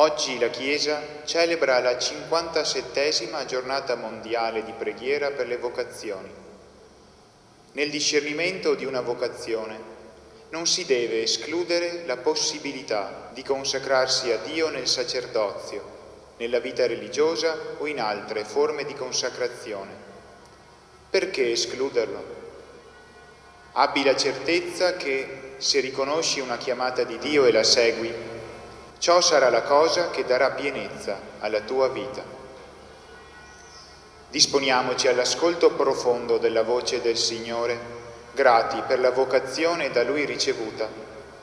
Oggi la Chiesa celebra la 57ª giornata mondiale di preghiera per le vocazioni. Nel discernimento di una vocazione non si deve escludere la possibilità di consacrarsi a Dio nel sacerdozio, nella vita religiosa o in altre forme di consacrazione. Perché escluderlo? Abbi la certezza che, se riconosci una chiamata di Dio e la segui, ciò sarà la cosa che darà pienezza alla tua vita. Disponiamoci all'ascolto profondo della voce del Signore, grati per la vocazione da Lui ricevuta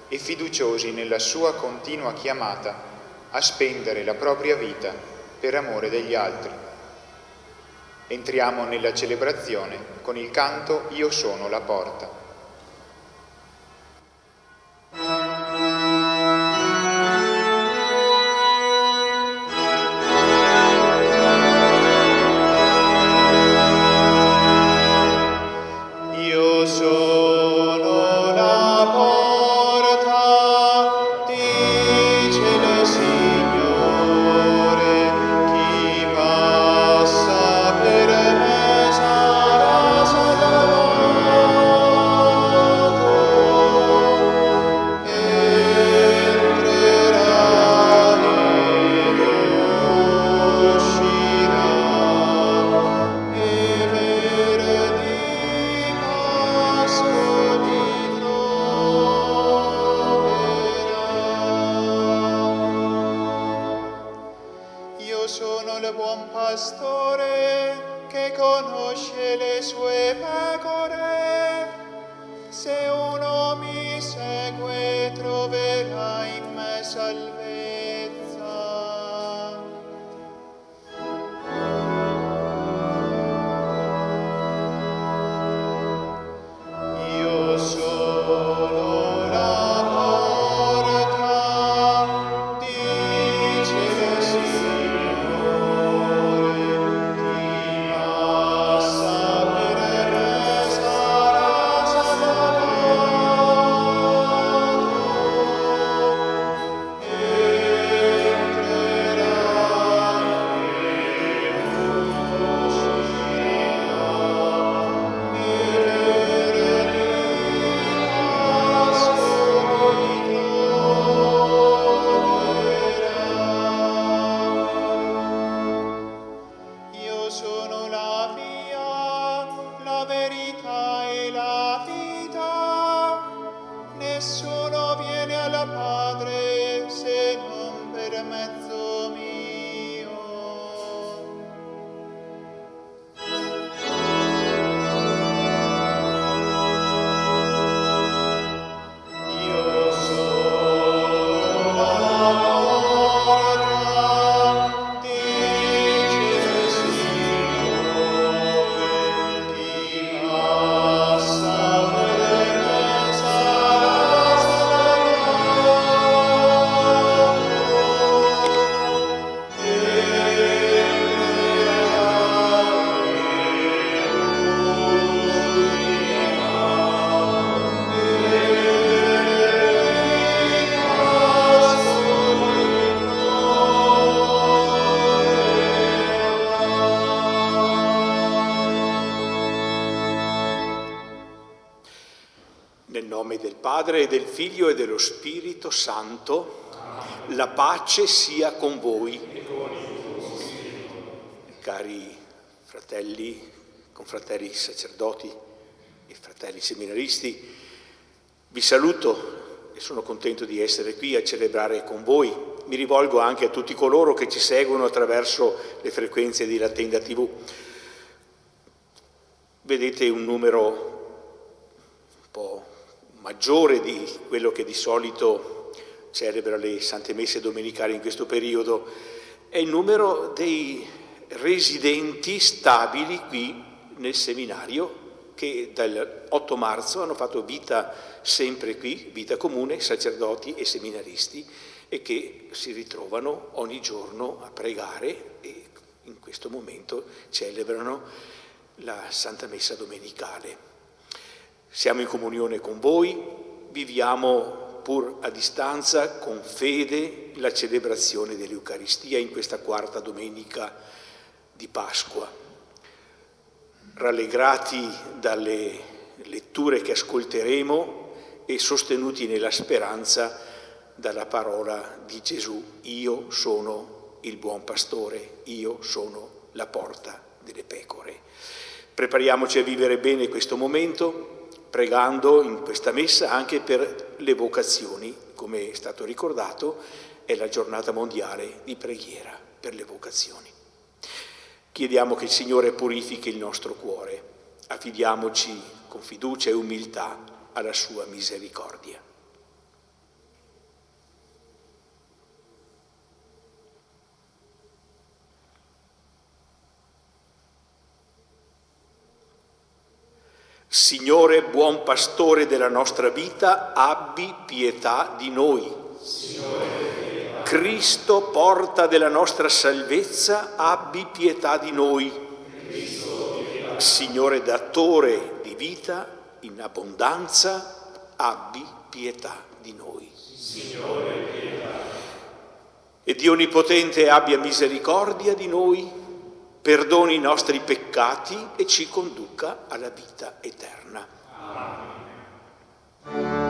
e fiduciosi nella sua continua chiamata a spendere la propria vita per amore degli altri. Entriamo nella celebrazione con il canto Io sono la porta. Padre e del Figlio e dello Spirito Santo, la pace sia con voi. Cari fratelli, confratelli sacerdoti e fratelli seminaristi, vi saluto e sono contento di essere qui a celebrare con voi. Mi rivolgo anche a tutti coloro che ci seguono attraverso le frequenze di Latenda TV. Vedete un numero un po' maggiore di quello che di solito celebra le Sante Messe domenicali in questo periodo, è il numero dei residenti stabili qui nel seminario che dal 8 marzo hanno fatto vita sempre qui, vita comune, sacerdoti e seminaristi, e che si ritrovano ogni giorno a pregare e in questo momento celebrano la Santa Messa domenicale. Siamo in comunione con voi, viviamo pur a distanza, con fede, la celebrazione dell'Eucaristia in questa quarta domenica di Pasqua. Rallegrati dalle letture che ascolteremo e sostenuti nella speranza dalla parola di Gesù: io sono il buon pastore, io sono la porta delle pecore. Prepariamoci a vivere bene questo momento, pregando in questa messa anche per le vocazioni. Come è stato ricordato, è la giornata mondiale di preghiera per le vocazioni. Chiediamo che il Signore purifichi il nostro cuore, affidiamoci con fiducia e umiltà alla sua misericordia. Signore, buon pastore della nostra vita, abbi pietà di noi. Signore, Cristo, porta della nostra salvezza, abbi pietà di noi. Cristo, Signore, datore di vita in abbondanza, abbi pietà di noi. Signore, pietà. E Dio Onnipotente abbia misericordia di noi, perdoni i nostri peccati e ci conduca alla vita eterna. Amen.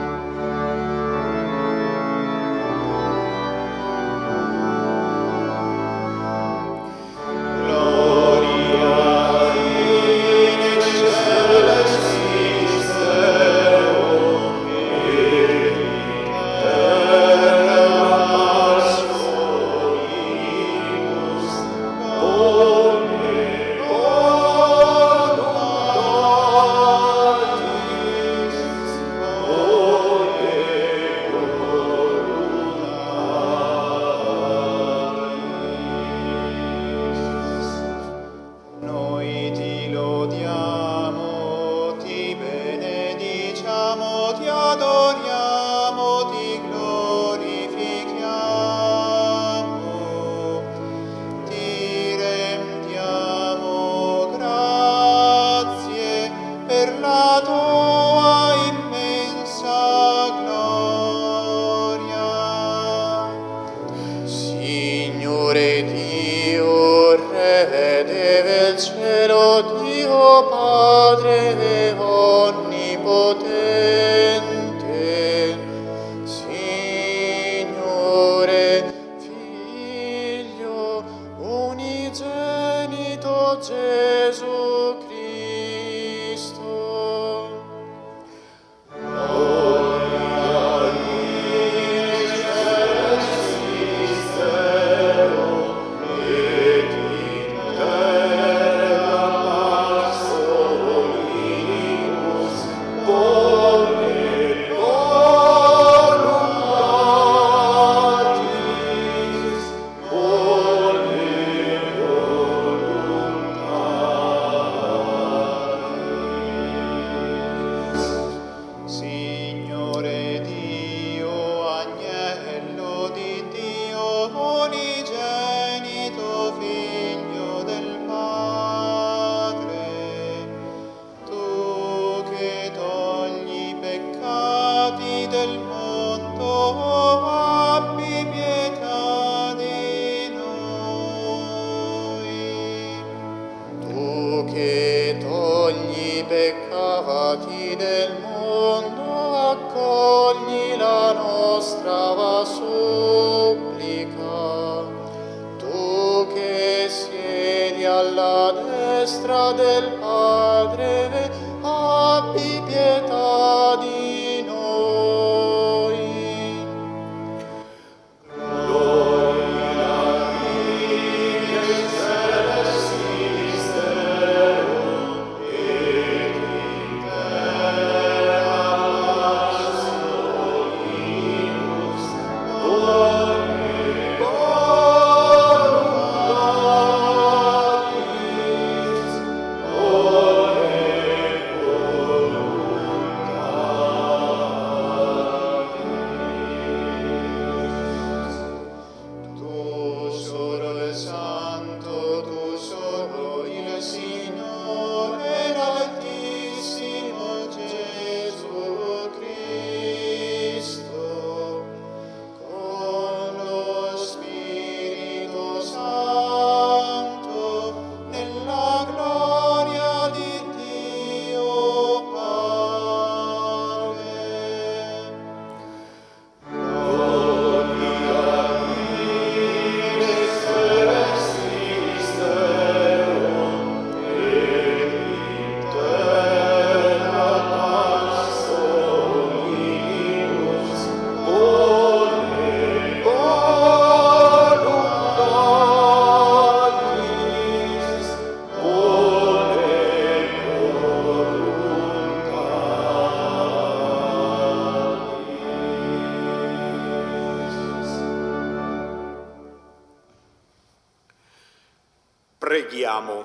Preghiamo.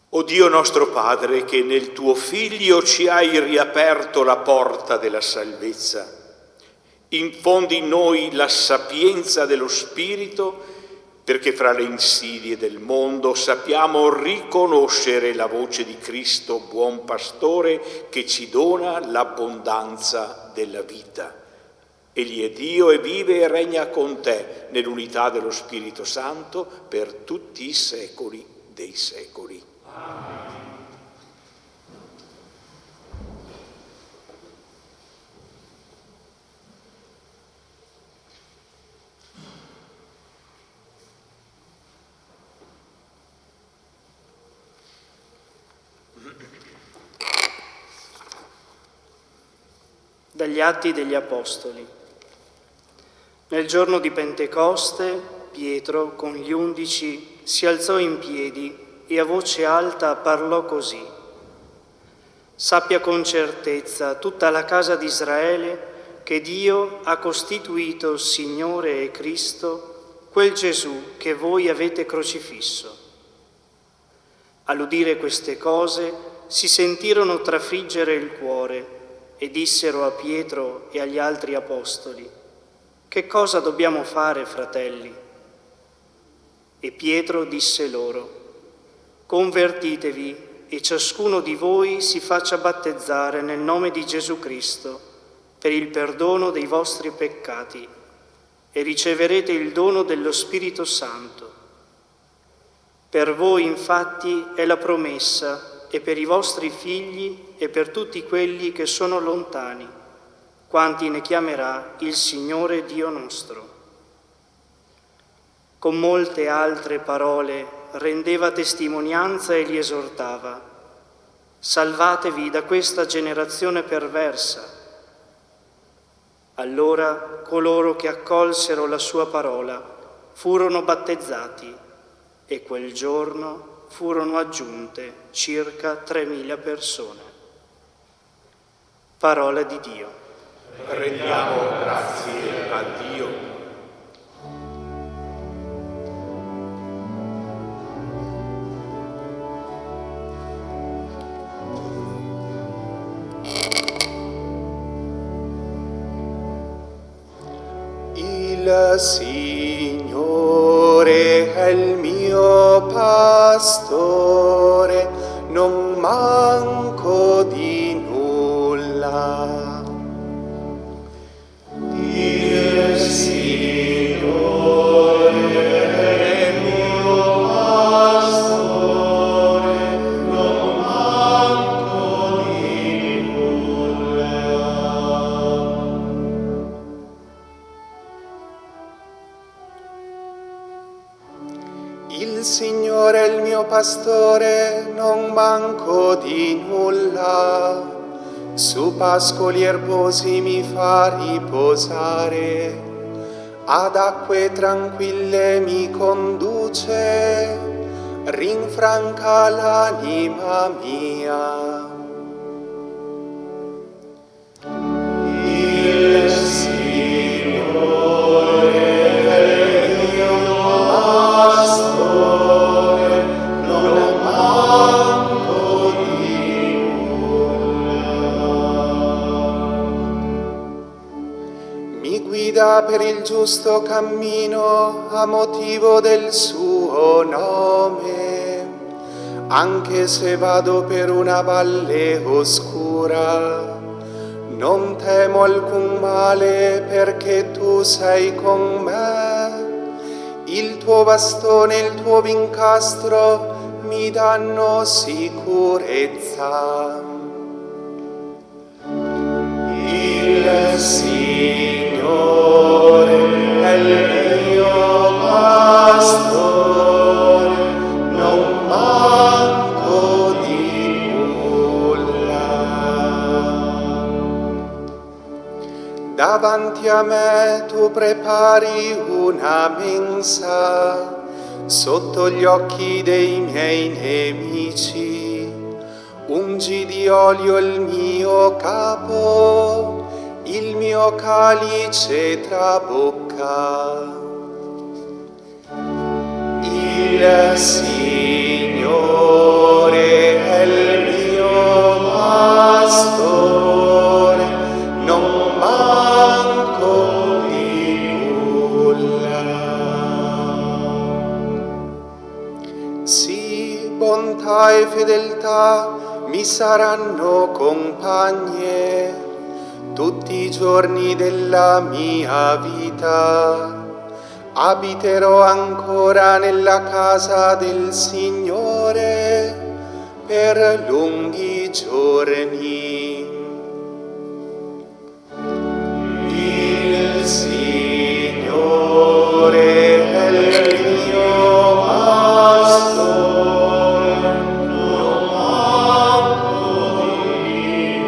O Dio nostro Padre, che nel tuo Figlio ci hai riaperto la porta della salvezza, infondi in noi la sapienza dello Spirito, perché fra le insidie del mondo sappiamo riconoscere la voce di Cristo, buon pastore, che ci dona l'abbondanza della vita. Egli è Dio e vive e regna con te nell'unità dello Spirito Santo per tutti i secoli dei secoli. Dagli Atti degli Apostoli. Nel giorno di Pentecoste, Pietro, con gli 11, si alzò in piedi e a voce alta parlò così: «Sappia con certezza tutta la casa di Israele che Dio ha costituito Signore e Cristo quel Gesù che voi avete crocifisso». All'udire queste cose si sentirono trafiggere il cuore e dissero a Pietro e agli altri apostoli: «Che cosa dobbiamo fare, fratelli?» E Pietro disse loro: «Convertitevi e ciascuno di voi si faccia battezzare nel nome di Gesù Cristo per il perdono dei vostri peccati e riceverete il dono dello Spirito Santo. Per voi infatti è la promessa e per i vostri figli e per tutti quelli che sono lontani, quanti ne chiamerà il Signore Dio nostro». Con molte altre parole rendeva testimonianza e li esortava: «Salvatevi da questa generazione perversa». Allora coloro che accolsero la sua parola furono battezzati e quel giorno furono aggiunte circa 3.000 persone. Parola di Dio. Rendiamo grazie a Dio. Il Signore è il mio pastore, non manco di nulla. Il Signore è il mio pastore, non manco di nulla. Il Signore è il mio pastore, non manco di nulla. Su pascoli erbosi mi fa riposare, ad acque tranquille mi conduce, rinfranca l'anima mia. Il Signore è il mio pastore, non manco di nulla. Mi guida per il giusto cammino a motivo del suo nome, anche se vado per una valle oscura. Non temo alcun male perché tu sei con me. Il tuo bastone e il tuo vincastro mi danno sicurezza. Il Signore è il mio pastore, non manco di nulla. Davanti a me tu prepari una mensa, sotto gli occhi dei miei nemici. Ungi di olio il mio capo, il mio calice trabocca. Il Signore è il mio pastore, non manco di nulla. Sì, bontà e fedeltà mi saranno compagne tutti i giorni della mia vita. Abiterò ancora nella casa del Signore per lunghi giorni. Il Signore è il mio pastore, non manco di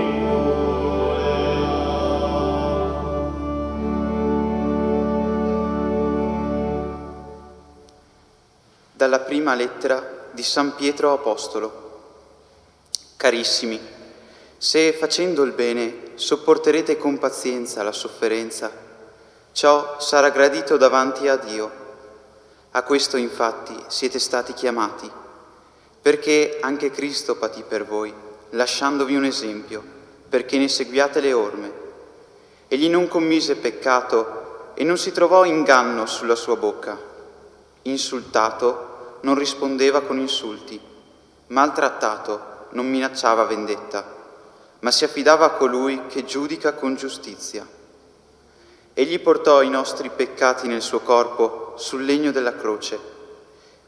Dalla prima lettera di San Pietro Apostolo. Carissimi, se facendo il bene sopporterete con pazienza la sofferenza, ciò sarà gradito davanti a Dio. A questo infatti siete stati chiamati, perché anche Cristo patì per voi, lasciandovi un esempio, perché ne seguiate le orme. Egli non commise peccato e non si trovò inganno sulla sua bocca. Insultato non rispondeva con insulti, maltrattato non minacciava vendetta, ma si affidava a colui che giudica con giustizia. Egli portò i nostri peccati nel suo corpo sul legno della croce,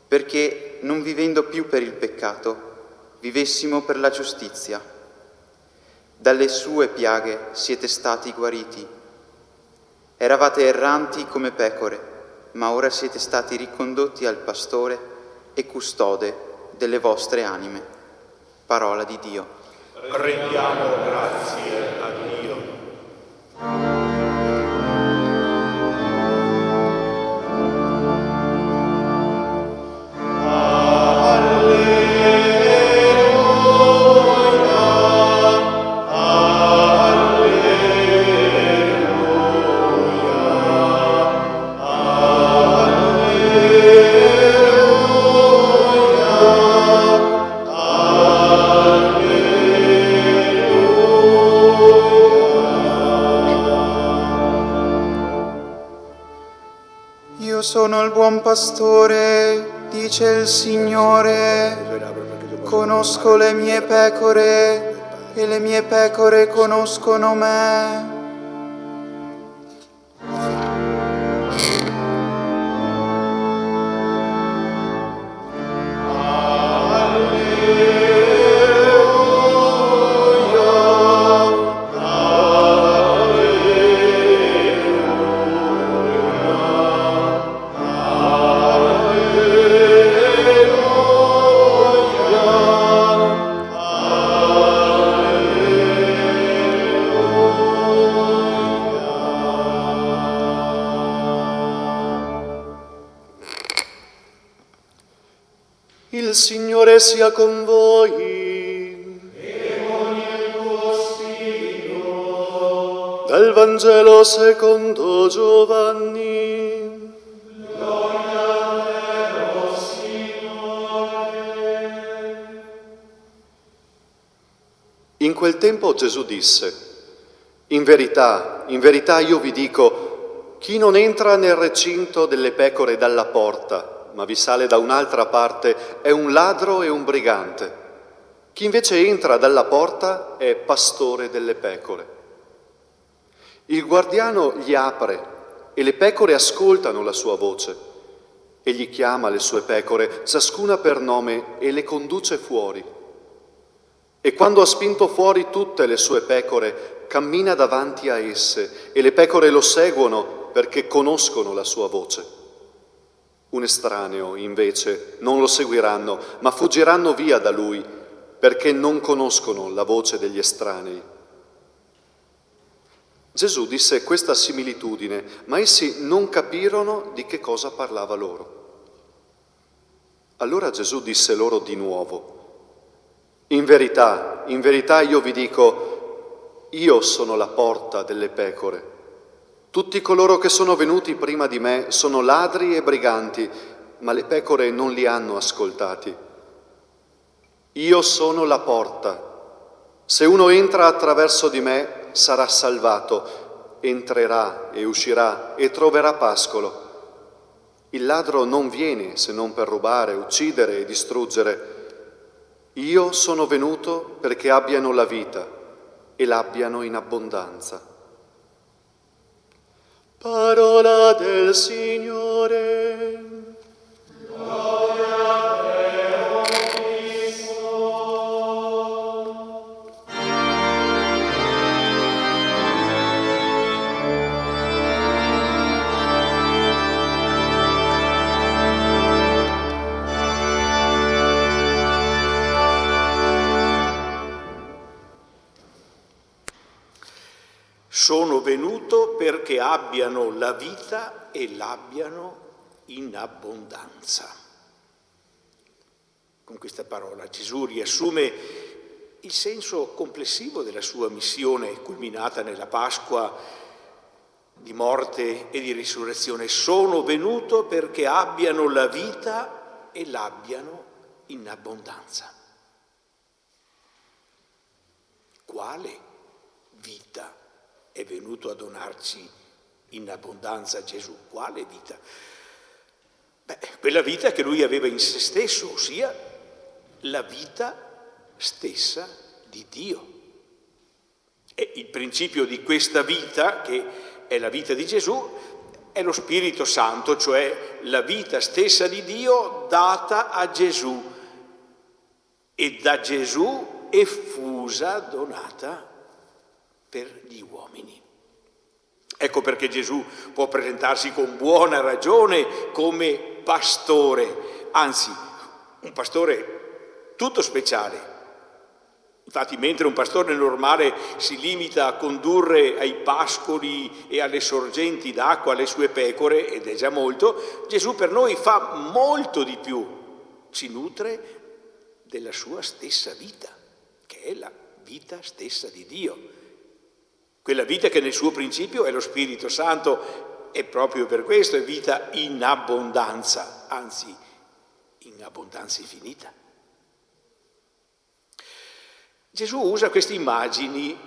perché non vivendo più per il peccato, vivessimo per la giustizia. Dalle sue piaghe siete stati guariti. Eravate erranti come pecore, ma ora siete stati ricondotti al pastore e custode delle vostre anime. Parola di Dio. Rendiamo grazie a Dio. Io sono il buon pastore, dice il Signore. Conosco le mie pecore e le mie pecore conoscono me. Il Signore sia con voi. E con il tuo spirito. Dal Vangelo secondo Giovanni. Gloria a te, o Signore. In quel tempo Gesù disse: in verità io vi dico, chi non entra nel recinto delle pecore dalla porta, ma vi sale da un'altra parte, è un ladro e un brigante. Chi invece entra dalla porta è pastore delle pecore. Il guardiano gli apre e le pecore ascoltano la sua voce. Egli chiama le sue pecore, ciascuna per nome, e le conduce fuori. E quando ha spinto fuori tutte le sue pecore, cammina davanti a esse, e le pecore lo seguono perché conoscono la sua voce. Un estraneo, invece, non lo seguiranno, ma fuggiranno via da lui, perché non conoscono la voce degli estranei. Gesù disse questa similitudine, ma essi non capirono di che cosa parlava loro. Allora Gesù disse loro di nuovo: in verità io vi dico, io sono la porta delle pecore. Tutti coloro che sono venuti prima di me sono ladri e briganti, ma le pecore non li hanno ascoltati. Io sono la porta. Se uno entra attraverso di me, sarà salvato, entrerà e uscirà e troverà pascolo. Il ladro non viene se non per rubare, uccidere e distruggere. Io sono venuto perché abbiano la vita e l'abbiano in abbondanza. Parola del Signore. Sono venuto perché abbiano la vita e l'abbiano in abbondanza. Con questa parola Gesù riassume il senso complessivo della sua missione, culminata nella Pasqua di morte e di risurrezione. Sono venuto perché abbiano la vita e l'abbiano in abbondanza. Quale vita è venuto a donarci in abbondanza Gesù? Quale vita? Quella vita che lui aveva in se stesso, ossia la vita stessa di Dio. E il principio di questa vita, che è la vita di Gesù, è lo Spirito Santo, cioè la vita stessa di Dio data a Gesù e da Gesù effusa, donata per gli uomini. Ecco perché Gesù può presentarsi con buona ragione come pastore, anzi un pastore tutto speciale. Infatti, mentre un pastore normale si limita a condurre ai pascoli e alle sorgenti d'acqua le sue pecore, ed è già molto, Gesù per noi fa molto di più, ci nutre della sua stessa vita, che è la vita stessa di Dio. Quella vita che nel suo principio è lo Spirito Santo e proprio per questo è vita in abbondanza, anzi in abbondanza infinita. Gesù usa queste immagini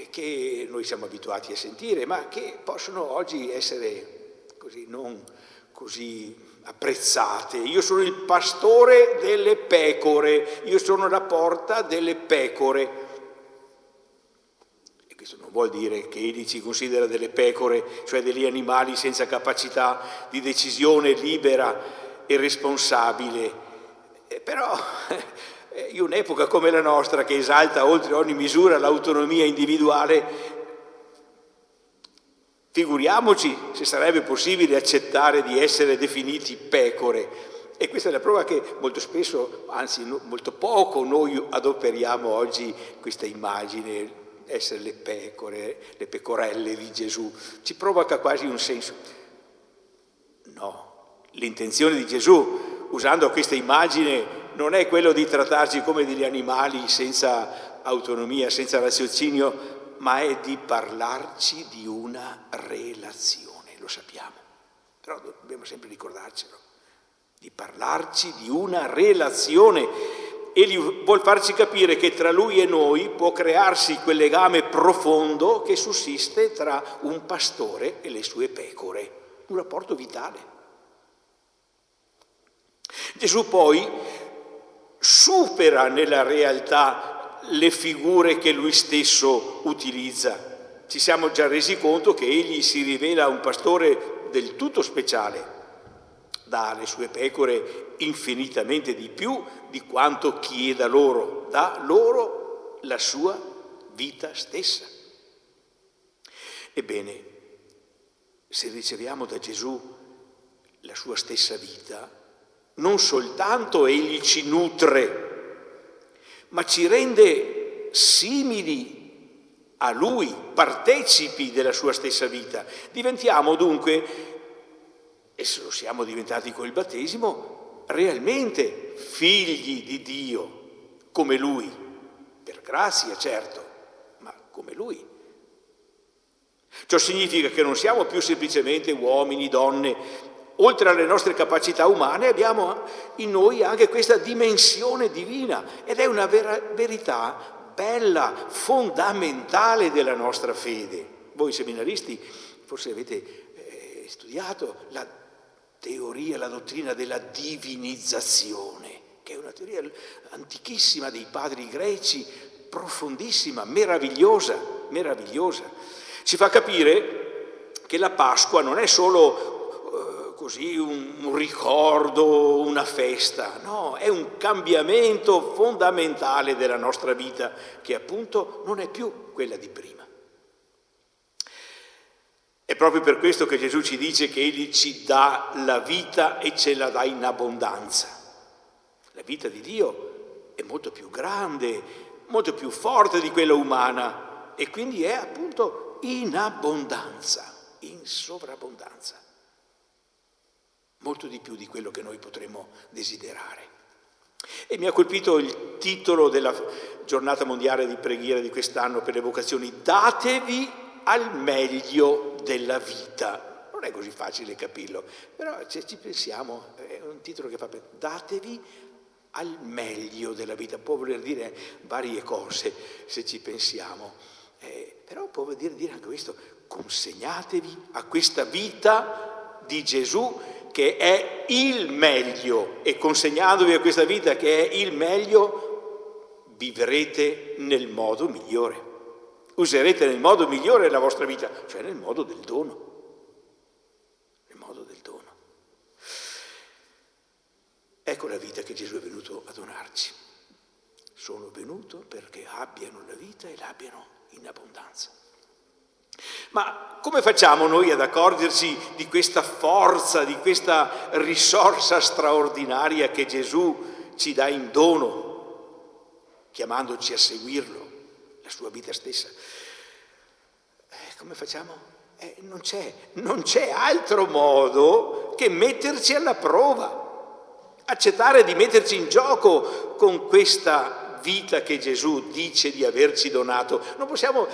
che noi siamo abituati a sentire, ma che possono oggi essere così non così apprezzate. Io sono il pastore delle pecore, io sono la porta delle pecore. Questo non vuol dire che egli ci considera delle pecore, cioè degli animali senza capacità di decisione libera e responsabile. Però in un'epoca come la nostra, che esalta oltre ogni misura l'autonomia individuale, figuriamoci se sarebbe possibile accettare di essere definiti pecore. E questa è la prova che molto spesso, anzi molto poco, noi adoperiamo oggi questa immagine, essere le pecore, le pecorelle di Gesù, ci provoca quasi un senso. No, l'intenzione di Gesù, usando questa immagine, non è quello di trattarci come degli animali senza autonomia, senza raziocinio, ma è di parlarci di una relazione, lo sappiamo, però dobbiamo sempre ricordarcelo, di parlarci di una relazione. Egli vuol farci capire che tra lui e noi può crearsi quel legame profondo che sussiste tra un pastore e le sue pecore, un rapporto vitale. Gesù poi supera nella realtà le figure che lui stesso utilizza. Ci siamo già resi conto che egli si rivela un pastore del tutto speciale, dà alle sue pecore infinitamente di più di quanto chieda loro, dà loro la sua vita stessa. Ebbene, se riceviamo da Gesù la sua stessa vita, non soltanto egli ci nutre, ma ci rende simili a lui, partecipi della sua stessa vita. Diventiamo dunque, e se lo siamo diventati col battesimo, realmente figli di Dio, come Lui, per grazia certo, ma come Lui. Ciò significa che non siamo più semplicemente uomini, donne. Oltre alle nostre capacità umane abbiamo in noi anche questa dimensione divina ed è una verità bella, fondamentale della nostra fede. Voi seminaristi forse avete studiato la teoria, la dottrina della divinizzazione, che è una teoria antichissima dei padri greci, profondissima, meravigliosa. Ci fa capire che la Pasqua non è solo così un ricordo, una festa, no, è un cambiamento fondamentale della nostra vita che appunto non è più quella di prima. È proprio per questo che Gesù ci dice che Egli ci dà la vita e ce la dà in abbondanza. La vita di Dio è molto più grande, molto più forte di quella umana e quindi è appunto in abbondanza, in sovrabbondanza. Molto di più di quello che noi potremmo desiderare. E mi ha colpito il titolo della giornata mondiale di preghiera di quest'anno per le vocazioni: datevi al meglio della vita. Non è così facile capirlo, però se ci pensiamo è un titolo che fa pensare: datevi al meglio della vita. Può voler dire varie cose se ci pensiamo, però può voler dire anche questo: consegnatevi a questa vita di Gesù che è il meglio, e consegnandovi a questa vita che è il meglio vivrete nel modo migliore, userete nel modo migliore la vostra vita, cioè nel modo del dono. Nel modo del dono. Ecco la vita che Gesù è venuto a donarci. Sono venuto perché abbiano la vita e l'abbiano in abbondanza. Ma come facciamo noi ad accorgerci di questa forza, di questa risorsa straordinaria che Gesù ci dà in dono, chiamandoci a seguirlo, la sua vita stessa? Come facciamo? Non c'è altro modo che metterci alla prova, accettare di metterci in gioco con questa vita che Gesù dice di averci donato. Non possiamo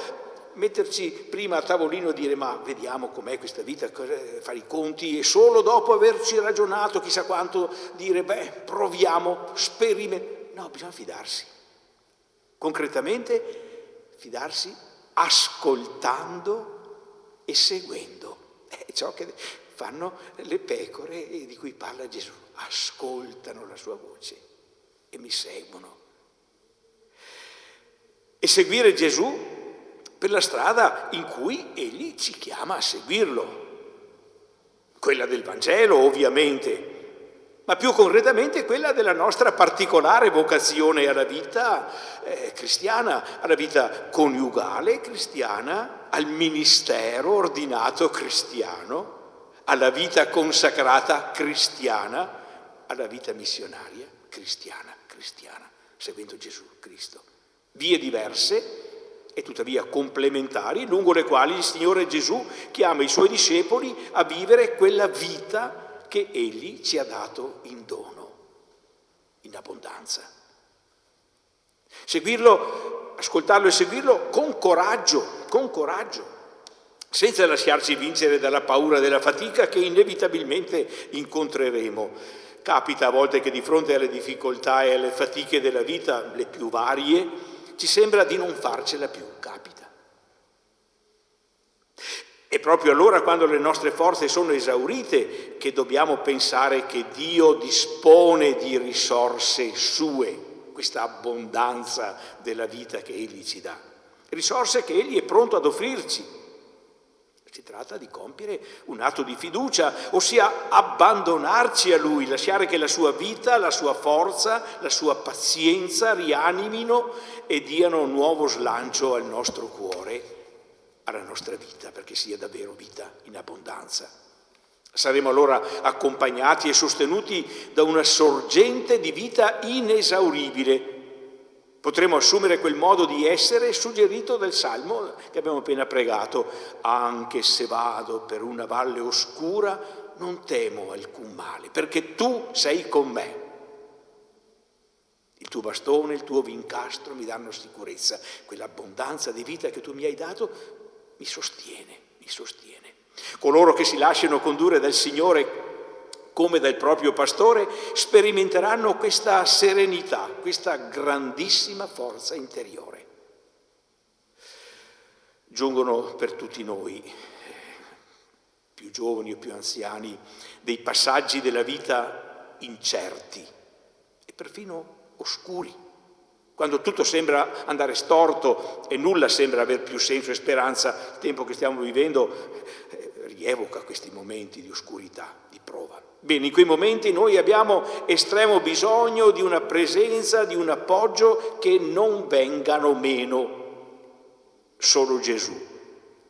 metterci prima a tavolino e dire: ma vediamo com'è questa vita, fare i conti, e solo dopo averci ragionato chissà quanto dire proviamo, No, bisogna fidarsi. Concretamente fidarsi ascoltando e seguendo. È ciò che fanno le pecore di cui parla Gesù. Ascoltano la sua voce e mi seguono. E seguire Gesù per la strada in cui Egli ci chiama a seguirlo, quella del Vangelo ovviamente, ma più concretamente quella della nostra particolare vocazione alla vita cristiana, alla vita coniugale cristiana, al ministero ordinato cristiano, alla vita consacrata cristiana, alla vita missionaria cristiana, seguendo Gesù Cristo. Vie diverse e tuttavia complementari, lungo le quali il Signore Gesù chiama i Suoi discepoli a vivere quella vita che Egli ci ha dato in dono, in abbondanza. Seguirlo, ascoltarlo e seguirlo con coraggio, senza lasciarci vincere dalla paura della fatica che inevitabilmente incontreremo. Capita a volte che di fronte alle difficoltà e alle fatiche della vita, le più varie, ci sembra di non farcela più, capita. E proprio allora, quando le nostre forze sono esaurite, che dobbiamo pensare che Dio dispone di risorse sue, questa abbondanza della vita che Egli ci dà, risorse che Egli è pronto ad offrirci. Si tratta di compiere un atto di fiducia, ossia abbandonarci a Lui, lasciare che la sua vita, la sua forza, la sua pazienza rianimino e diano un nuovo slancio al nostro cuore, alla nostra vita, perché sia davvero vita in abbondanza. Saremo allora accompagnati e sostenuti da una sorgente di vita inesauribile. Potremo assumere quel modo di essere suggerito dal Salmo che abbiamo appena pregato: anche se vado per una valle oscura, non temo alcun male, perché tu sei con me. Il tuo bastone, il tuo vincastro mi danno sicurezza. Quell'abbondanza di vita che tu mi hai dato mi sostiene, mi sostiene. Coloro che si lasciano condurre dal Signore come dal proprio pastore sperimenteranno questa serenità, questa grandissima forza interiore. Giungono per tutti noi, più giovani o più anziani, dei passaggi della vita incerti e perfino oscuri, quando tutto sembra andare storto e nulla sembra aver più senso e speranza. Il tempo che stiamo vivendo rievoca questi momenti di oscurità, di prova. Bene, in quei momenti noi abbiamo estremo bisogno di una presenza, di un appoggio che non vengano meno. Solo Gesù,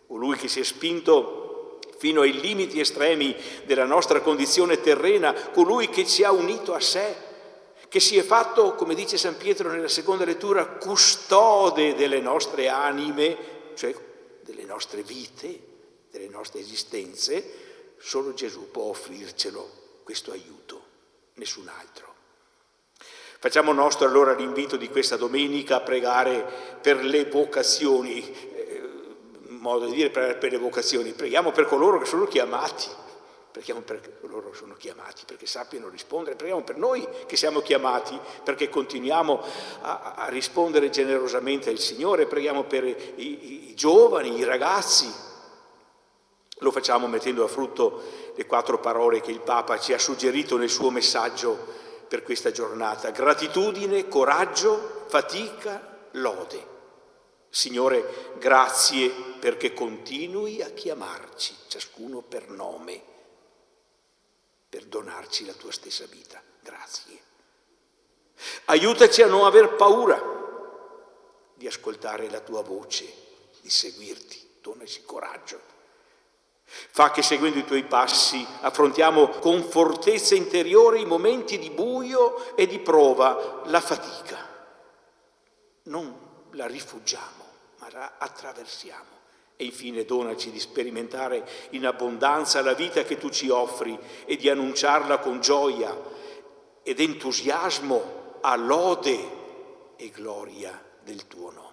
colui che si è spinto fino ai limiti estremi della nostra condizione terrena, colui che ci ha unito a sé, che si è fatto, come dice San Pietro nella seconda lettura, custode delle nostre anime, cioè delle nostre vite, delle nostre esistenze. Solo Gesù può offrircelo questo aiuto, nessun altro. Facciamo nostro allora l'invito di questa domenica a pregare per le vocazioni, modo di dire per le vocazioni, preghiamo per coloro che sono chiamati, preghiamo per coloro che sono chiamati perché sappiano rispondere, preghiamo per noi che siamo chiamati perché continuiamo a rispondere generosamente al Signore, preghiamo per i giovani, i ragazzi. Lo facciamo mettendo a frutto le 4 parole che il Papa ci ha suggerito nel suo messaggio per questa giornata: gratitudine, coraggio, fatica, lode. Signore, grazie perché continui a chiamarci, ciascuno per nome, per donarci la tua stessa vita. Grazie. Aiutaci a non aver paura di ascoltare la tua voce, di seguirti. Donaci coraggio. Fa che seguendo i tuoi passi affrontiamo con fortezza interiore i momenti di buio e di prova, la fatica. Non la rifugiamo, ma la attraversiamo. E infine donaci di sperimentare in abbondanza la vita che tu ci offri e di annunciarla con gioia ed entusiasmo a lode e gloria del tuo nome.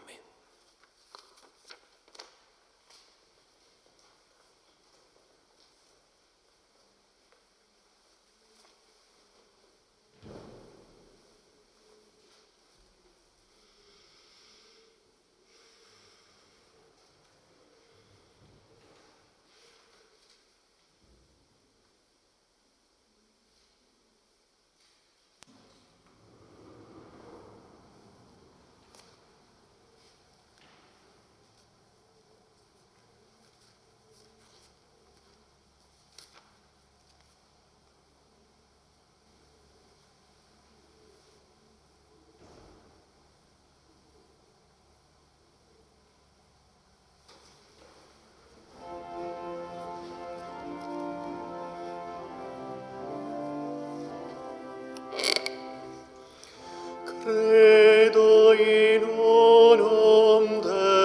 Credo in unum Deum,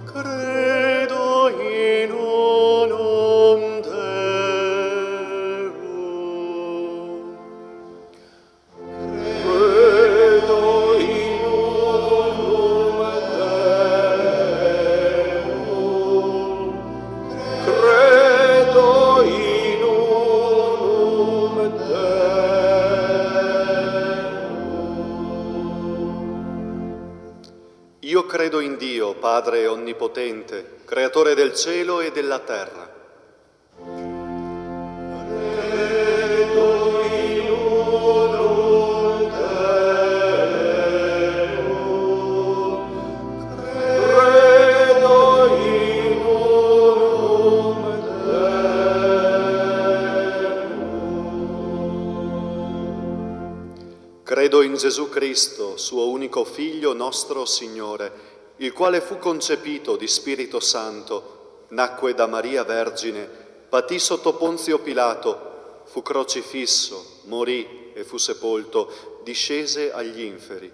credo in unum Deum. Credo in unum Deum, credo in unum Deum. Io credo in Dio, Padre Onnipotente, Creatore del cielo e della terra. Credo in unum Deum, credo in unum Deum. Credo in Gesù Cristo, suo unico Figlio, nostro Signore, il quale fu concepito di Spirito Santo, nacque da Maria Vergine, patì sotto Ponzio Pilato, fu crocifisso, morì e fu sepolto, discese agli inferi.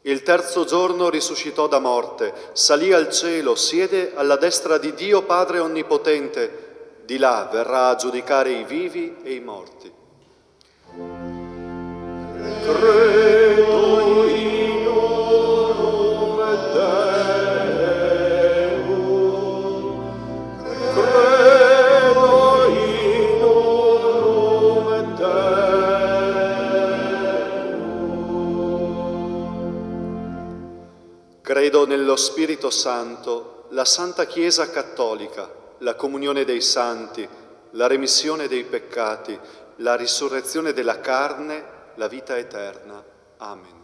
Il terzo giorno risuscitò da morte, salì al cielo, siede alla destra di Dio Padre Onnipotente, di là verrà a giudicare i vivi e i morti. Credo in nome Deum, credo in nome Deum. Credo nello Spirito Santo, la Santa Chiesa Cattolica, la comunione dei santi, la remissione dei peccati, la risurrezione della carne, la vita eterna. Amen.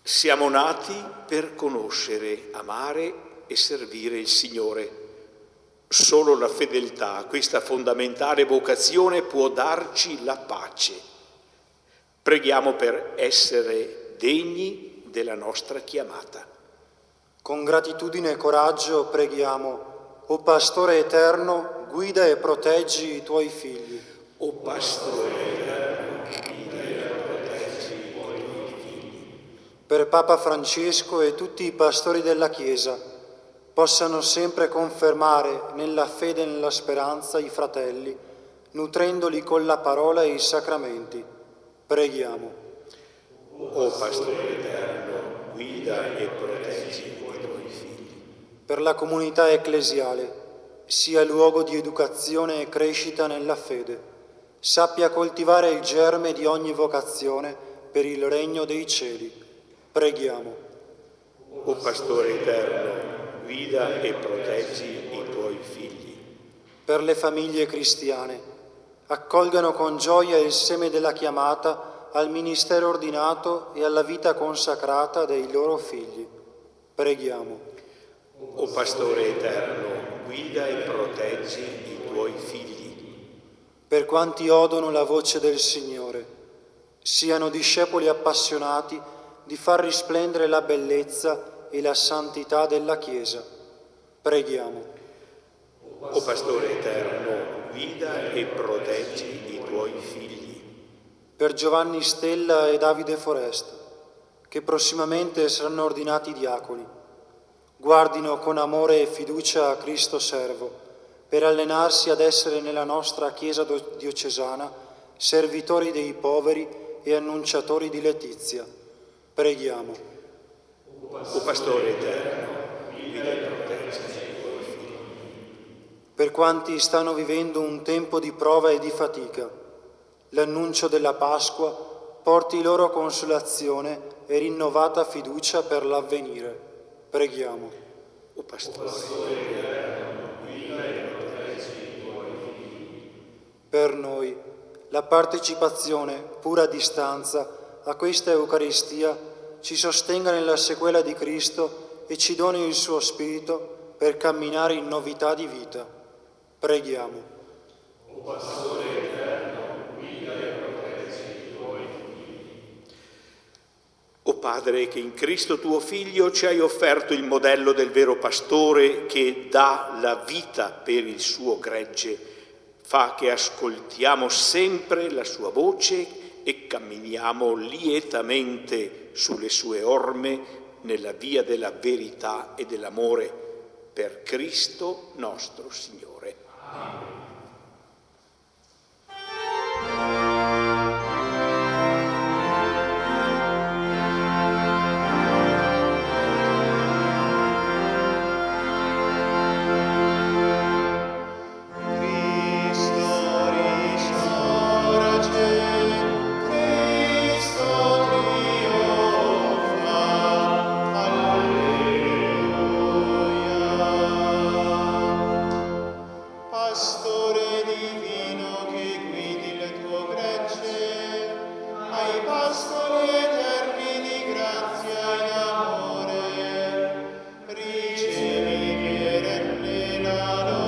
Siamo nati per conoscere, amare e servire il Signore. Solo la fedeltà a questa fondamentale vocazione può darci la pace. Preghiamo per essere degni della nostra chiamata. Con gratitudine e coraggio preghiamo: o Pastore eterno, guida e proteggi i tuoi figli. O Pastore eterno, guida e proteggi i tuoi figli. Per Papa Francesco e tutti i pastori della Chiesa, possano sempre confermare nella fede e nella speranza i fratelli, nutrendoli con la parola e i sacramenti. Preghiamo. O Pastore eterno, guida e proteggi i tuoi figli. Per la comunità ecclesiale, sia luogo di educazione e crescita nella fede, sappia coltivare il germe di ogni vocazione per il regno dei cieli. Preghiamo. O Pastore eterno, guida e proteggi i tuoi figli. Per le famiglie cristiane, accolgano con gioia il seme della chiamata al ministero ordinato e alla vita consacrata dei loro figli. Preghiamo. O Pastore eterno, guida e proteggi i tuoi figli. Per quanti odono la voce del Signore, siano discepoli appassionati di far risplendere la bellezza e la santità della Chiesa. Preghiamo. O Pastore eterno, guida e proteggi i tuoi figli. Per Giovanni Stella e Davide Foresta, che prossimamente saranno ordinati diaconi, guardino con amore e fiducia a Cristo Servo, per allenarsi ad essere nella nostra Chiesa diocesana servitori dei poveri e annunciatori di letizia. Preghiamo. O Pastore eterno, guida e proteggi i tuoi figli. Per quanti stanno vivendo un tempo di prova e di fatica, l'annuncio della Pasqua porti loro consolazione e rinnovata fiducia per l'avvenire. Preghiamo. O Pastore eterno, guida e proteggi i tuoi figli. Per noi, la partecipazione, pura a distanza, a questa Eucaristia ci sostenga nella sequela di Cristo e ci doni il suo Spirito per camminare in novità di vita. Preghiamo. O Pastore eterno, guida e proteggi i tuoi figli. O Padre, che in Cristo tuo Figlio ci hai offerto il modello del vero pastore che dà la vita per il suo gregge, fa che ascoltiamo sempre la sua voce e camminiamo lietamente sulle sue orme nella via della verità e dell'amore, per Cristo nostro Signore. Amen. Ricevi perenne la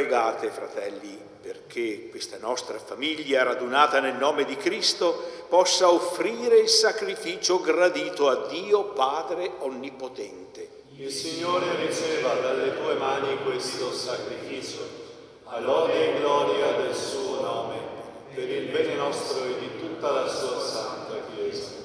pregate, fratelli, perché questa nostra famiglia radunata nel nome di Cristo possa offrire il sacrificio gradito a Dio Padre Onnipotente. Il Signore riceva dalle tue mani questo sacrificio, a lode e gloria del suo nome, per il bene nostro e di tutta la sua santa Chiesa.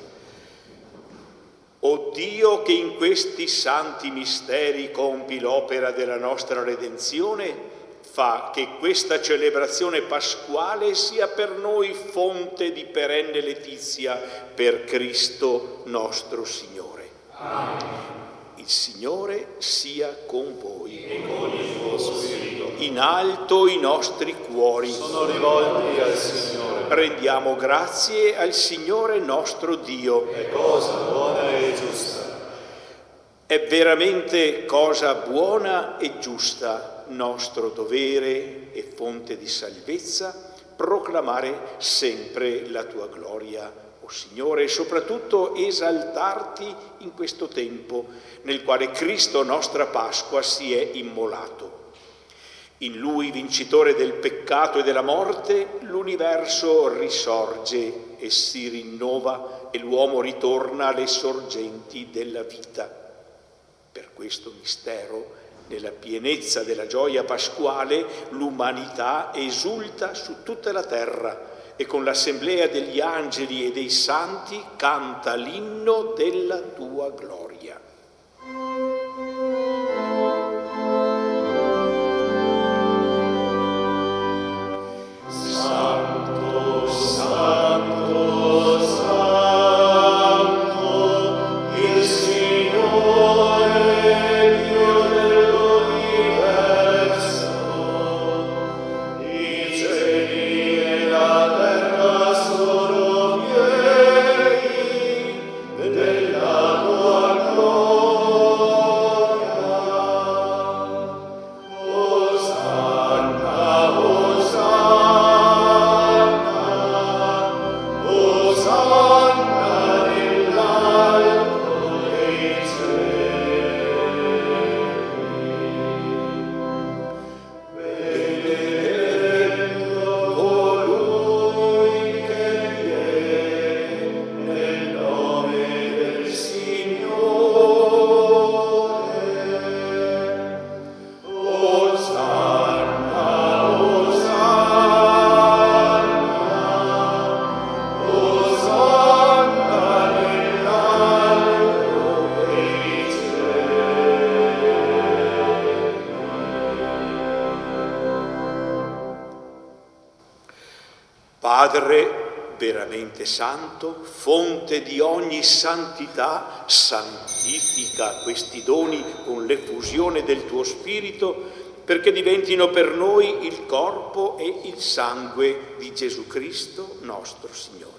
O Dio, che in questi santi misteri compi l'opera della nostra redenzione, fa che questa celebrazione pasquale sia per noi fonte di perenne letizia per Cristo nostro Signore. Amen. Il Signore sia con voi. E con il tuo spirito. In alto i nostri cuori Sono rivolti al Signore. Rendiamo grazie al Signore nostro Dio. È cosa buona e giusta. È veramente cosa buona e giusta, nostro dovere e fonte di salvezza, proclamare sempre la tua gloria, o Signore, e soprattutto esaltarti in questo tempo nel quale Cristo, nostra Pasqua, si è immolato. In Lui, vincitore del peccato e della morte, l'universo risorge e si rinnova e l'uomo ritorna alle sorgenti della vita. Per questo mistero, nella pienezza della gioia pasquale, l'umanità esulta su tutta la terra e con l'assemblea degli angeli e dei santi canta l'inno della tua gloria. Santo, Santo, Santo, il Signore, Dio dell'universo, i cieli e la terra sono pieni della tua gloria. Osanna, Osanna, Osanna nell'alto dei cieli. Benedetto colui che viene nel nome del Signore. Osanna, Osanna, Osanna nell'alto dei Padre veramente santo, fonte di ogni santità, santifica questi doni con l'effusione del tuo Spirito, perché diventino per noi il corpo e il sangue di Gesù Cristo, nostro Signore.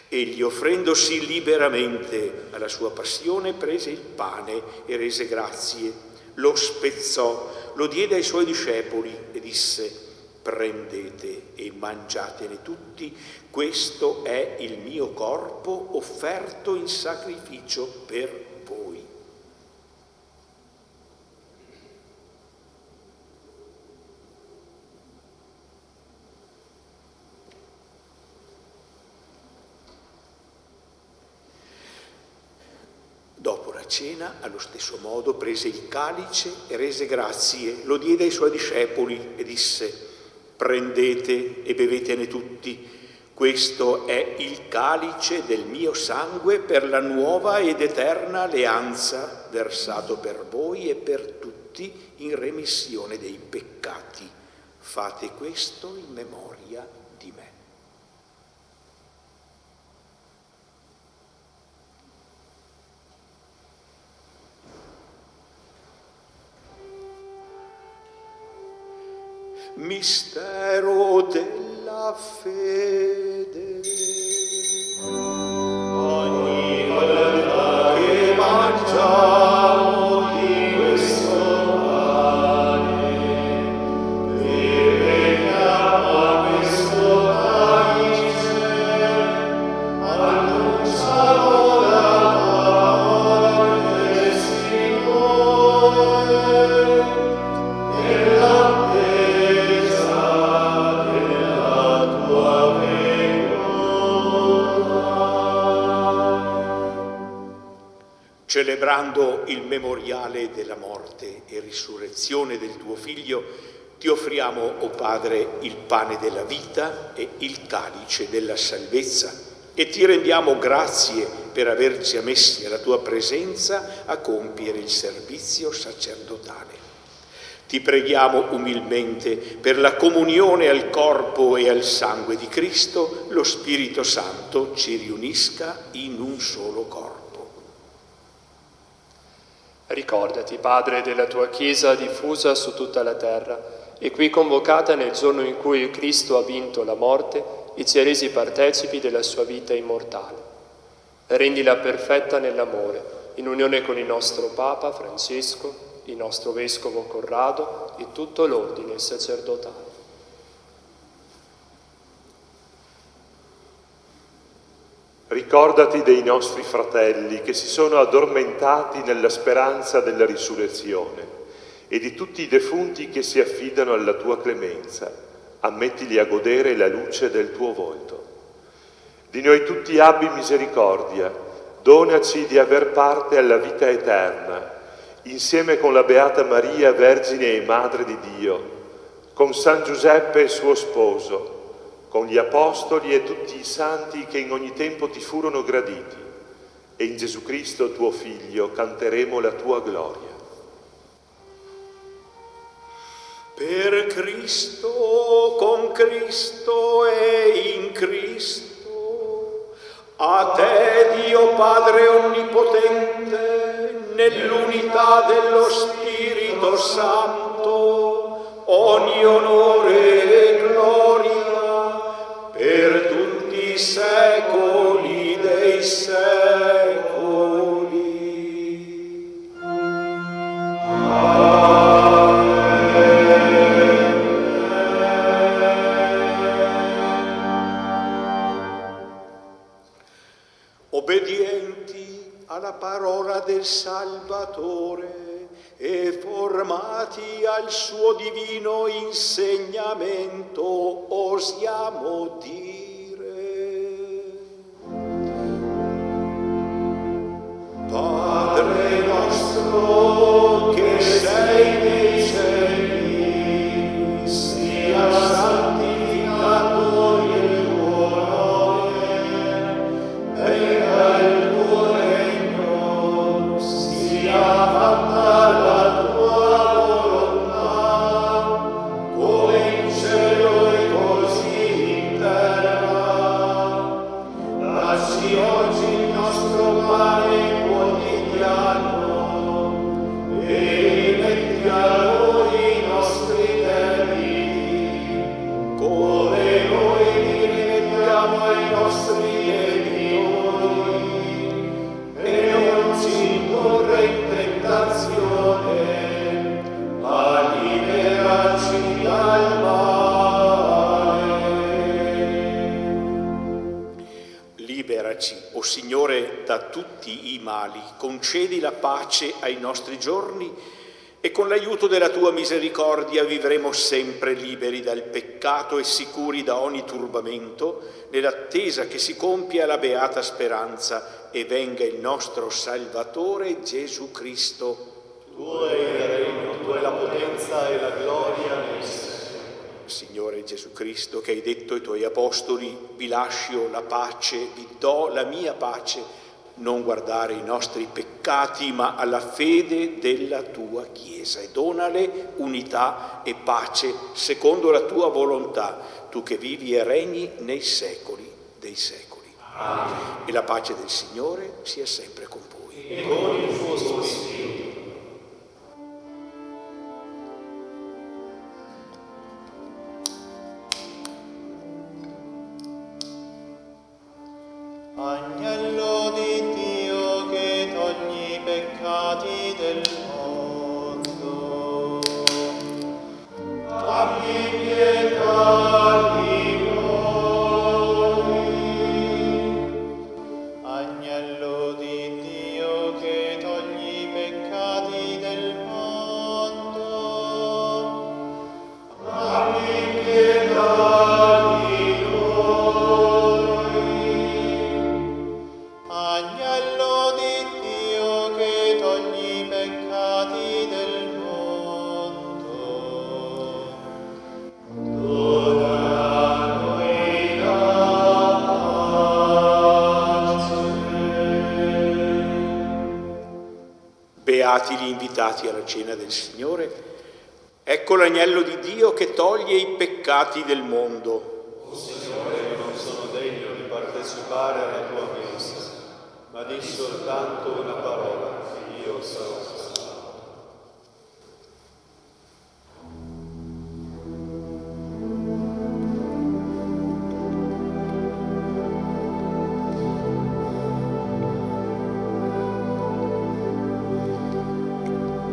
Egli, offrendosi liberamente alla sua passione, prese il pane e rese grazie, lo spezzò, lo diede ai suoi discepoli e disse: prendete e mangiatene tutti, questo è il mio corpo offerto in sacrificio per voi. Dopo la cena, allo stesso modo, prese il calice e rese grazie, lo diede ai suoi discepoli e disse: prendete e bevetene tutti, questo è il calice del mio sangue per la nuova ed eterna alleanza, versato per voi e per tutti in remissione dei peccati. Fate questo in memoria di me. Mistero della fede. Ogni volta che mangiamo di questo pane e beviamo a questo calice, annunciamo la morte del Signore nella celebrando il memoriale della morte e risurrezione del tuo Figlio, ti offriamo, o Padre, il pane della vita e il calice della salvezza e ti rendiamo grazie per averci ammessi alla tua presenza a compiere il servizio sacerdotale. Ti preghiamo umilmente per la comunione al corpo e al sangue di Cristo, lo Spirito Santo ci riunisca in un solo corpo. Ricordati, Padre, della tua Chiesa diffusa su tutta la terra e qui convocata nel giorno in cui Cristo ha vinto la morte e ci ha resi partecipi della sua vita immortale. Rendila perfetta nell'amore, in unione con il nostro Papa Francesco, il nostro Vescovo Corrado e tutto l'ordine sacerdotale. Ricordati dei nostri fratelli che si sono addormentati nella speranza della risurrezione e di tutti i defunti che si affidano alla tua clemenza. Ammettili a godere la luce del tuo volto. Di noi tutti abbi misericordia, donaci di aver parte alla vita eterna, insieme con la Beata Maria, Vergine e Madre di Dio, con San Giuseppe suo sposo, con gli Apostoli e tutti i santi che in ogni tempo ti furono graditi, e in Gesù Cristo tuo Figlio canteremo la tua gloria. Per Cristo, con Cristo e in Cristo, a te Dio Padre Onnipotente, nell'unità dello Spirito Santo, ogni onore e gloria per tutti i secoli dei secoli. Obbedienti alla parola del Salvatore e formati al suo divino insegnamento, osiamo dire: Padre nostro che sei nei cieli, sia santificato il tuo nome, venga il tuo regno, sia fatta la tua volontà, come in cielo e così in terra. Dacci oggi il nostro pane quotidiano e rimetti a noi i nostri debiti, come noi li rimettiamo ai nostri debitori, e non ci indurre in tentazione, ma liberaci dal male. Liberaci, o Signore, da tutti i mali, concedi la pace ai nostri giorni e con l'aiuto della tua misericordia vivremo sempre liberi dal peccato e sicuri da ogni turbamento, nell'attesa che si compia la beata speranza e venga il nostro Salvatore Gesù Cristo. Tuo è il regno, tua è la potenza e la gloria nei secoli. Signore Gesù Cristo, che hai detto ai tuoi apostoli: vi lascio la pace, vi do la mia pace, non guardare i nostri peccati, ma alla fede della tua Chiesa, e donale unità e pace secondo la tua volontà, tu che vivi e regni nei secoli dei secoli. Amen. E la pace del Signore sia sempre con voi. E con il tuo Spirito. Agnello di Dio che togli i peccati del mondo, abbi pietà di noi. Agnello di Dio che togli i beati gli invitati alla cena del Signore. Ecco l'agnello di Dio che toglie i peccati del mondo. O Signore, io non sono degno di partecipare alla tua messa, ma di soltanto una parola, che io sarò salvato.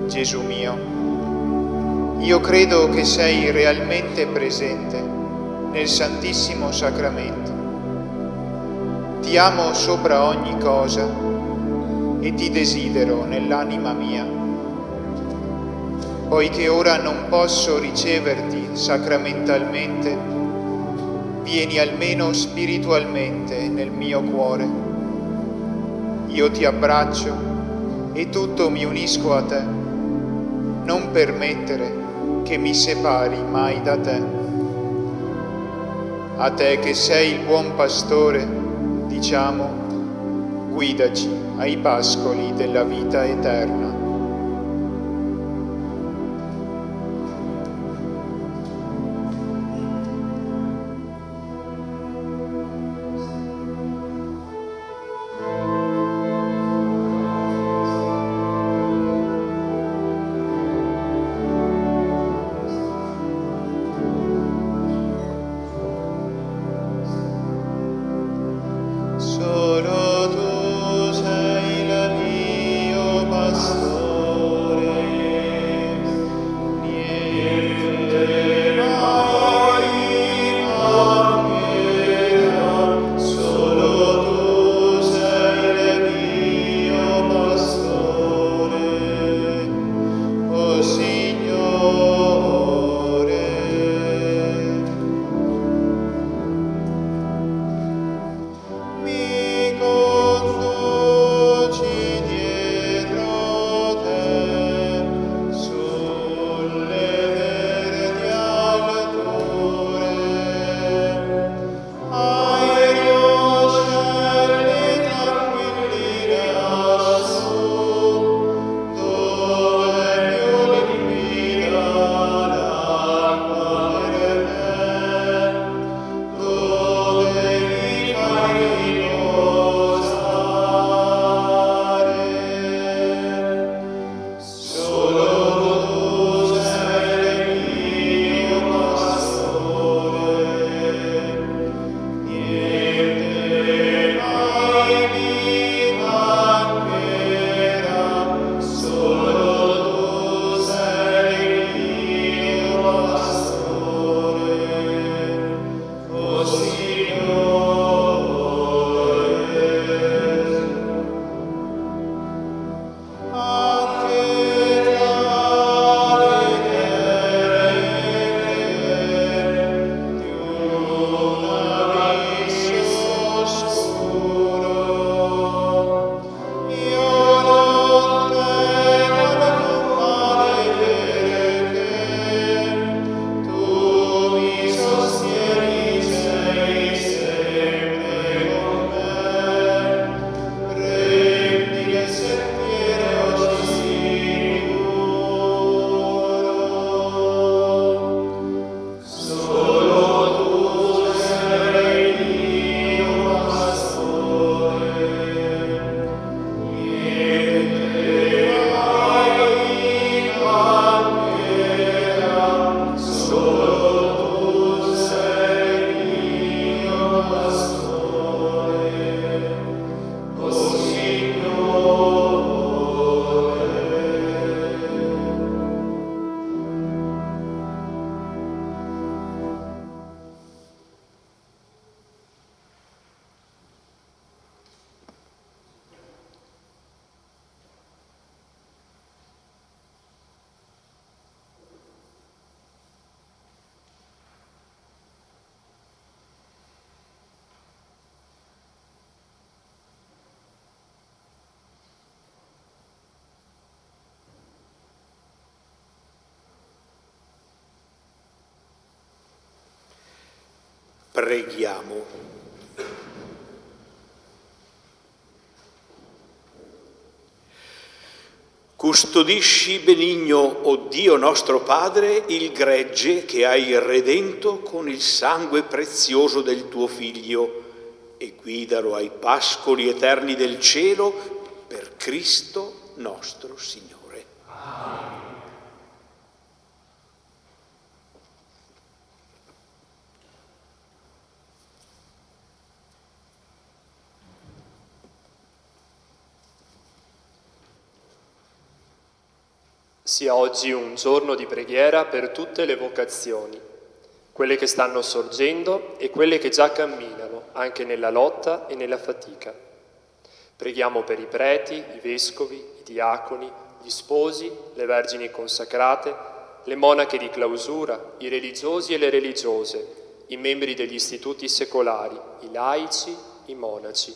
Gesù mio, io credo che sei realmente presente nel Santissimo Sacramento. Ti amo sopra ogni cosa e ti desidero nell'anima mia. Poiché ora non posso riceverti sacramentalmente, vieni almeno spiritualmente nel mio cuore. Io ti abbraccio e tutto mi unisco a te. Non permettere che mi separi mai da te. A te che sei il buon pastore, diciamo, guidaci ai pascoli della vita eterna. Solo tu sei il mio pastore, niente mai mancherà. Solo tu sei il mio pastore, o Signore. Mi conduci dietro te sulle verdi alture, aereo cieli tranquilli lassù, dove più limpida l'acqua per me, dove mi fai riposare. Solo tu sei il mio pastore, niente mai mi mancherà. Solo tu sei il mio pastore, o Signore. Anche tra le tenebre di un abisso oscuro, io non temo più male perché tu mi sostieni, sei sempre con me. Prendi il sentiero sicuro. Solo tu sei il mio pastore, niente mai mancherà. Solo tu sei il mio pastore, o Signore. Preghiamo. Custodisci benigno, o Dio nostro Padre, il gregge che hai redento con il sangue prezioso del tuo Figlio, e guidalo ai pascoli eterni del cielo per Cristo nostro Signore. Amen. Sia oggi un giorno di preghiera per tutte le vocazioni, quelle che stanno sorgendo e quelle che già camminano, anche nella lotta e nella fatica. Preghiamo per i preti, i vescovi, i diaconi, gli sposi, le vergini consacrate, le monache di clausura, i religiosi e le religiose, i membri degli istituti secolari, i laici, i monaci.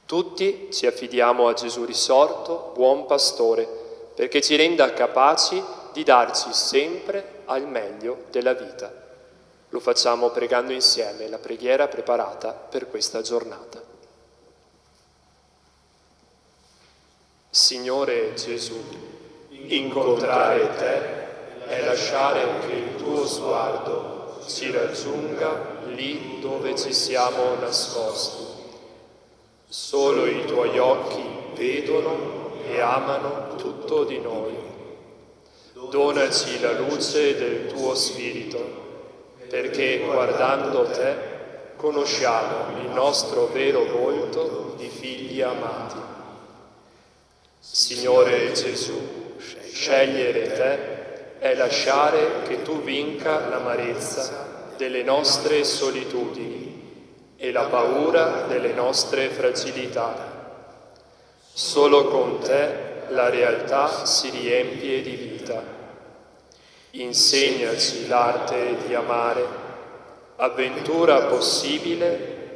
Tutti ci affidiamo a Gesù risorto, buon pastore, perché ci renda capaci di darci sempre al meglio della vita. Lo facciamo pregando insieme la preghiera preparata per questa giornata. Signore Gesù, incontrare te è lasciare che il tuo sguardo ci raggiunga lì dove ci siamo nascosti. Solo i tuoi occhi vedono e amano tutto di noi. Donaci la luce del tuo Spirito, perché guardando te conosciamo il nostro vero volto di figli amati. Signore Gesù, scegliere te è lasciare che tu vinca l'amarezza delle nostre solitudini e la paura delle nostre fragilità. Solo con te la realtà si riempie di vita. Insegnaci l'arte di amare, avventura possibile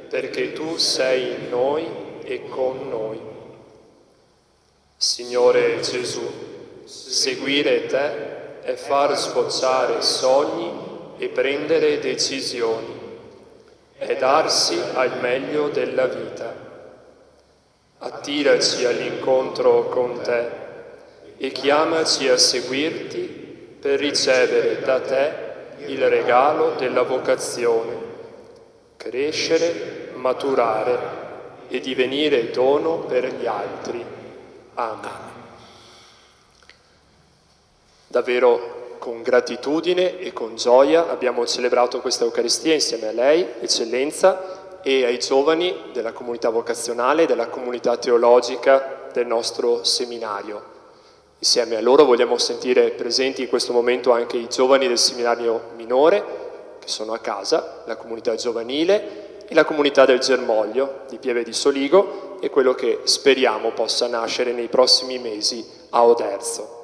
perché tu sei in noi e con noi. Signore Gesù, seguire te è far sbocciare sogni e prendere decisioni, è darsi al meglio della vita. Attiraci all'incontro con te e chiamaci a seguirti per ricevere da te il regalo della vocazione, crescere, maturare e divenire dono per gli altri. Amen. Davvero con gratitudine e con gioia abbiamo celebrato questa Eucaristia insieme a lei, Eccellenza, e ai giovani della comunità vocazionale e della comunità teologica del nostro seminario. Insieme a loro vogliamo sentire presenti in questo momento anche i giovani del seminario minore, che sono a casa, la comunità giovanile e la comunità del Germoglio di Pieve di Soligo e quello che speriamo possa nascere nei prossimi mesi a Oderzo.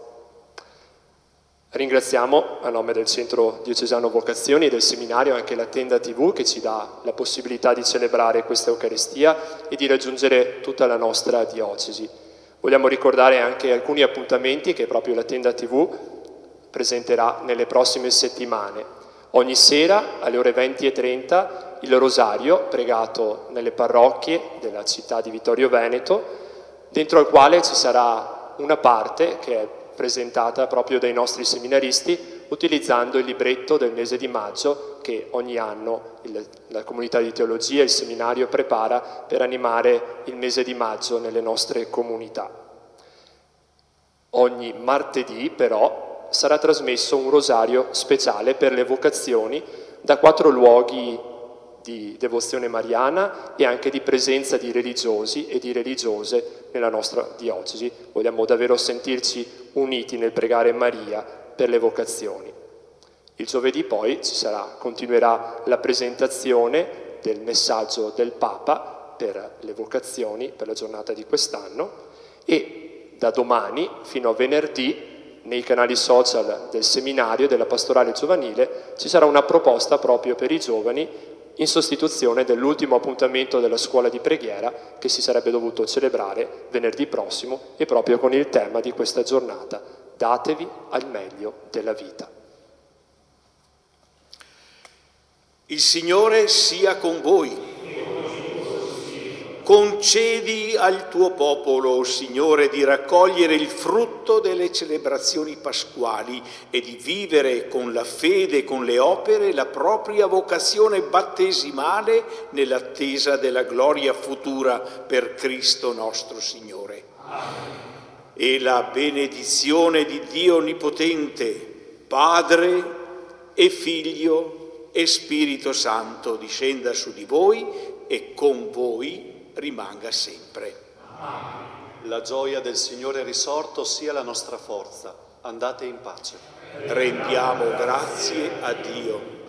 Ringraziamo a nome del Centro Diocesano Vocazioni e del Seminario anche la Tenda TV che ci dà la possibilità di celebrare questa Eucaristia e di raggiungere tutta la nostra diocesi. Vogliamo ricordare anche alcuni appuntamenti che proprio la Tenda TV presenterà nelle prossime settimane. Ogni sera alle ore 20:30 il rosario pregato nelle parrocchie della città di Vittorio Veneto, dentro al quale ci sarà una parte che è presentata proprio dai nostri seminaristi utilizzando il libretto del mese di maggio che ogni anno la comunità di teologia e il seminario prepara per animare il mese di maggio nelle nostre comunità. Ogni martedì però sarà trasmesso un rosario speciale per le vocazioni da 4 luoghi di devozione mariana e anche di presenza di religiosi e di religiose nella nostra diocesi. Vogliamo davvero sentirci uniti nel pregare Maria per le vocazioni. Il giovedì poi continuerà la presentazione del messaggio del Papa per le vocazioni per la giornata di quest'anno e da domani fino a venerdì nei canali social del seminario e della pastorale giovanile ci sarà una proposta proprio per i giovani in sostituzione dell'ultimo appuntamento della scuola di preghiera che si sarebbe dovuto celebrare venerdì prossimo e proprio con il tema di questa giornata: datevi al meglio della vita. Il Signore sia con voi. concedi al tuo popolo, o Signore, di raccogliere il frutto delle celebrazioni pasquali e di vivere con la fede e con le opere la propria vocazione battesimale nell'attesa della gloria futura per Cristo nostro Signore. E la benedizione di Dio Onnipotente, Padre e Figlio e Spirito Santo discenda su di voi e con voi rimanga sempre. La gioia del Signore risorto sia la nostra forza. Andate in pace. Rendiamo grazie a Dio.